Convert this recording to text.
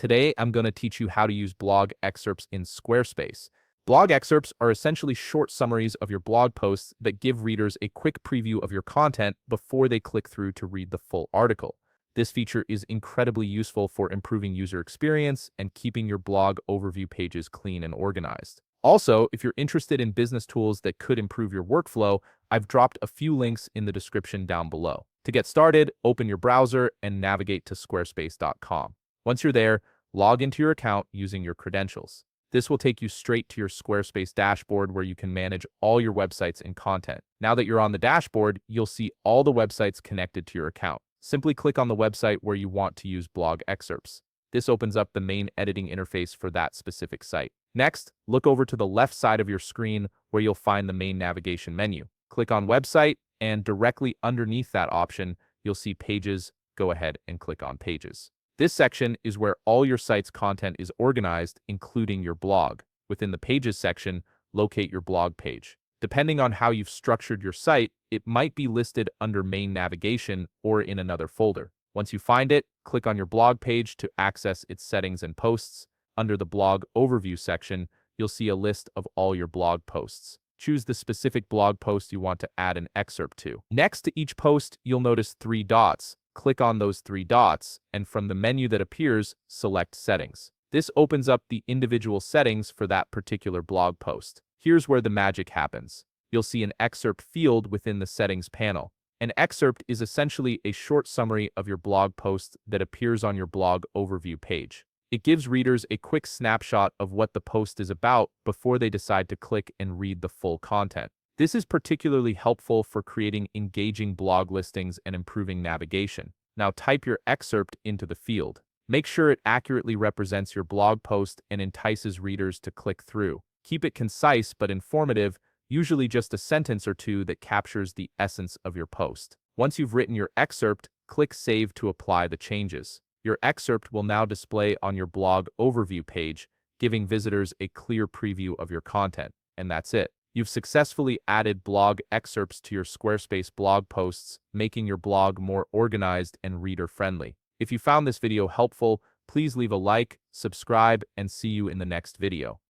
Today, I'm going to teach you how to use blog excerpts in Squarespace. Blog excerpts are essentially short summaries of your blog posts that give readers a quick preview of your content before they click through to read the full article. This feature is incredibly useful for improving user experience and keeping your blog overview pages clean and organized. Also, if you're interested in business tools that could improve your workflow, I've dropped a few links in the description down below. To get started, open your browser and navigate to squarespace.com. Once you're there, log into your account using your credentials. This will take you straight to your Squarespace dashboard where you can manage all your websites and content. Now that you're on the dashboard, you'll see all the websites connected to your account. Simply click on the website where you want to use blog excerpts. This opens up the main editing interface for that specific site. Next, look over to the left side of your screen where you'll find the main navigation menu. Click on Website, and directly underneath that option, you'll see Pages. Go ahead and click on Pages. This section is where all your site's content is organized, including your blog. Within the Pages section, locate your blog page. Depending on how you've structured your site, it might be listed under Main Navigation or in another folder. Once you find it, click on your blog page to access its settings and posts. Under the Blog Overview section, you'll see a list of all your blog posts. Choose the specific blog post you want to add an excerpt to. Next to each post, you'll notice 3 dots. Click on those 3 dots, and from the menu that appears, select Settings. This opens up the individual settings for that particular blog post. Here's where the magic happens. You'll see an excerpt field within the Settings panel. An excerpt is essentially a short summary of your blog post that appears on your blog overview page. It gives readers a quick snapshot of what the post is about before they decide to click and read the full content. This is particularly helpful for creating engaging blog listings and improving navigation. Now type your excerpt into the field. Make sure it accurately represents your blog post and entices readers to click through. Keep it concise but informative, usually just a sentence or two that captures the essence of your post. Once you've written your excerpt, click Save to apply the changes. Your excerpt will now display on your blog overview page, giving visitors a clear preview of your content. And that's it. You've successfully added blog excerpts to your Squarespace blog posts, making your blog more organized and reader-friendly. If you found this video helpful, please leave a like, subscribe, and see you in the next video.